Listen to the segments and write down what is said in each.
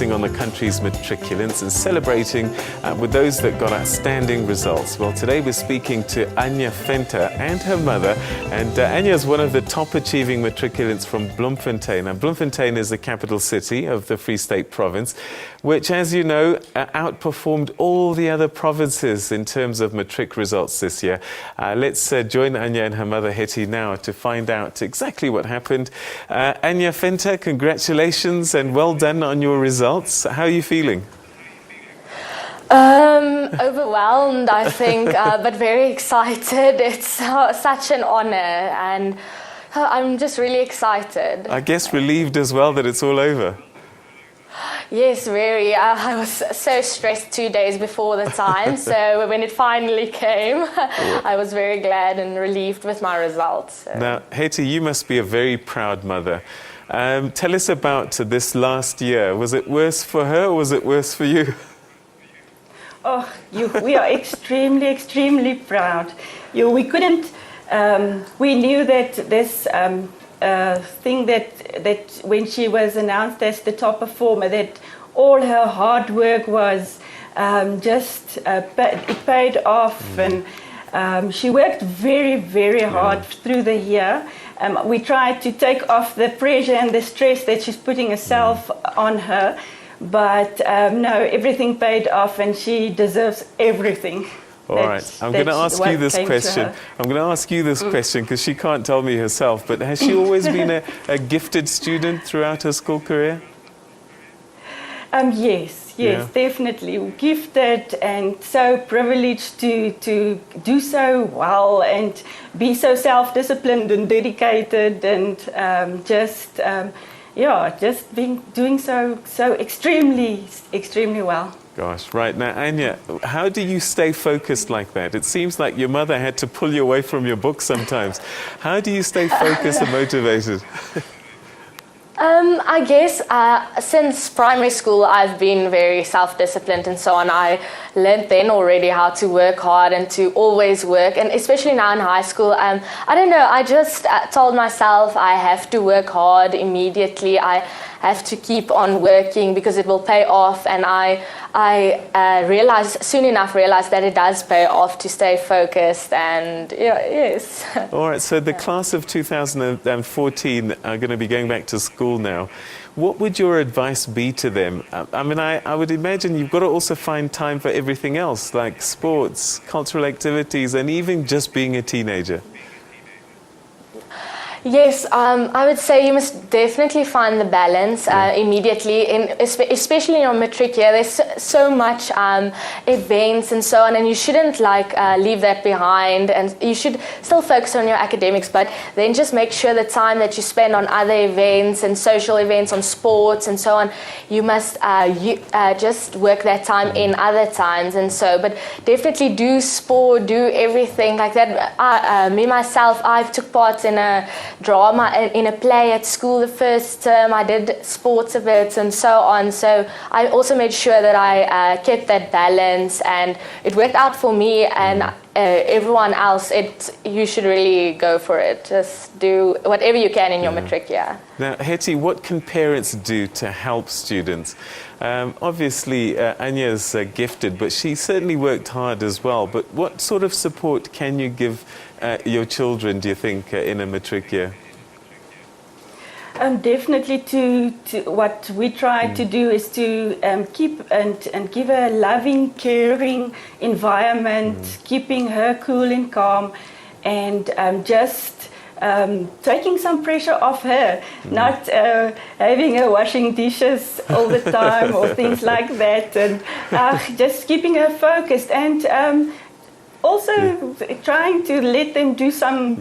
focusing on the country's matriculants and celebrating with those that got outstanding results. Well, today we're speaking to Anje Venter and her mother. And Anje is one of the top achieving matriculants from Bloemfontein. Now, Bloemfontein is the capital city of the Free State province, which, as you know, outperformed all the other provinces in terms of matric results this year. Let's join Anje and her mother Hettie now to find out exactly what happened. Anje Venter, congratulations and well done on your results. How are you feeling? Overwhelmed, I think, but very excited. It's such an honor, and I'm just really excited. I guess relieved as well that it's all over. Yes, very. I was so stressed 2 days before the time, so when it finally came, I was very glad and relieved with my results. So. Now, Hettie, you must be a very proud mother. Tell us about this last year. Was it worse for her or was it worse for you? Oh, we are extremely, extremely proud. We couldn't, we knew that this thing that when she was announced as the top performer, that all her hard work was it paid off, and she worked very, very hard through the year. We tried to take off the pressure and the stress that she's putting herself on her, but no, everything paid off, and she deserves everything. All right, I'm going to ask you this question. I'm going to ask you this question because she can't tell me herself, but has she always been a gifted student throughout her school career? Yes, definitely. Gifted and so privileged to do so well and be so self-disciplined and dedicated, and just doing so extremely well. Gosh, right. Now, Anje, how do you stay focused like that? It seems like your mother had to pull you away from your book sometimes. How do you stay focused and motivated? I guess since primary school, I've been very self-disciplined and so on. I learned then already how to work hard and to always work. And especially now in high school, I don't know, I just told myself I have to work hard immediately. I have to keep on working because it will pay off. And I soon enough realized that it does pay off to stay focused, and yes. All right, so the class of 2014 are going to be going back to school now. What would your advice be to them? I mean, I would imagine you've got to also find time for everything else, like sports, cultural activities, and even just being a teenager. Yes, I would say you must definitely find the balance immediately, especially in your matric year. There's so much events and so on, and you shouldn't leave that behind, and you should still focus on your academics, but then just make sure the time that you spend on other events and social events, on sports and so on, you must just work that time in other times. And so, but definitely do sport, do everything like that. Me myself, I've took part in a drama in a play at school the first term. I did sports a bit and so on, so I also made sure that I kept that balance, and it worked out for me and everyone else. You should really go for it. Just do whatever you can in your matric year. Now, Hettie, what can parents do to help students? Obviously, Anje's gifted, but she certainly worked hard as well. But what sort of support can you give your children, do you think, in a matric year? Definitely what we try to do is to keep and give a loving, caring environment, keeping her cool and calm, and just taking some pressure off her, not having her washing dishes all the time or things like that, and just keeping her focused, and also trying to let them do some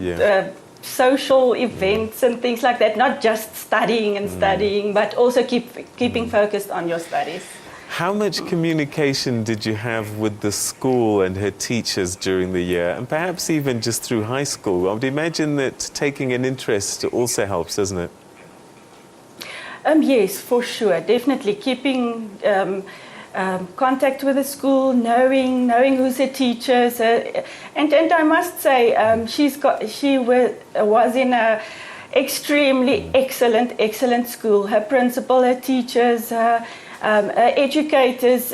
social events and things like that, not just studying and studying, but also keeping focused on your studies. How much communication did you have with the school and her teachers during the year, and perhaps even just through high school? I would imagine that taking an interest also helps, doesn't it? Yes, for sure. Definitely keeping contact with the school, knowing who's the teachers, and I must say she was in a extremely excellent school. Her principal, her teachers, Educators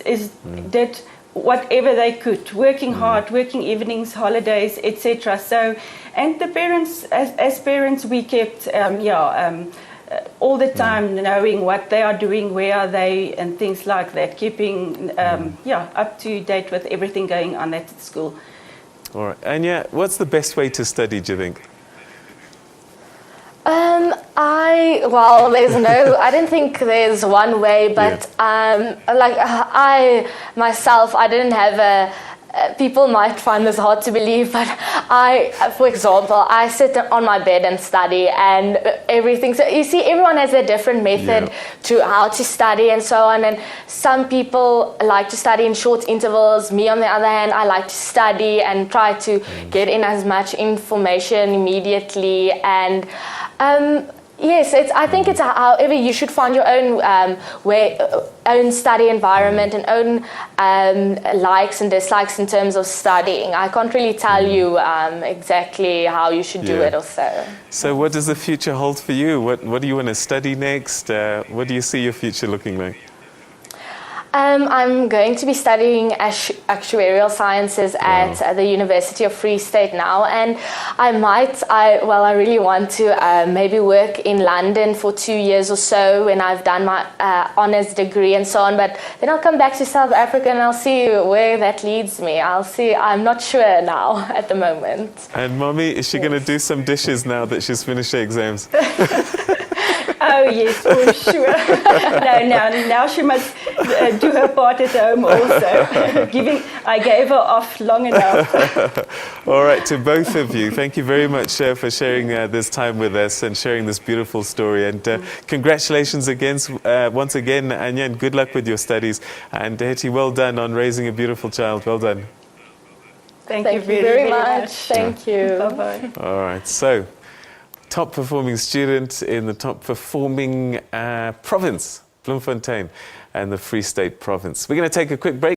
did whatever they could, working hard, working evenings, holidays, etc. So, and the parents, as parents, we kept, all the time knowing what they are doing, where are they, and things like that, keeping, up to date with everything going on at school. All right. Anja, what's the best way to study, do you think? I don't think there's one way, but I myself, I didn't have people might find this hard to believe, but for example, I sit on my bed and study and everything. So you see, everyone has a different method to how to study and so on. And some people like to study in short intervals. Me, on the other hand, I like to study and try to get in as much information immediately. And yes, I think it's however you should find your own own study environment and own likes and dislikes in terms of studying. I can't really tell you exactly how you should do it or so. So what does the future hold for you? What do you want to study next? What do you see your future looking like? I'm going to be studying actuarial sciences at the University of Free State now, and I really want to maybe work in London for 2 years or so when I've done my honours degree and so on, but then I'll come back to South Africa and I'll see where that leads me. I'll see. I'm not sure now at the moment. And Mommy, is she going to do some dishes now that she's finished her exams? Oh yes, for sure. Now she must do her part at home also. I gave her off long enough. All right, to both of you, thank you very much for sharing this time with us and sharing this beautiful story. And congratulations again, once again, Anja, and good luck with your studies. And Hettie, well done on raising a beautiful child. Well done. Thank you very much. Thank you. Bye-bye. All right, so top performing student in the top performing province, Bloemfontein, and the Free State province. We're going to take a quick break.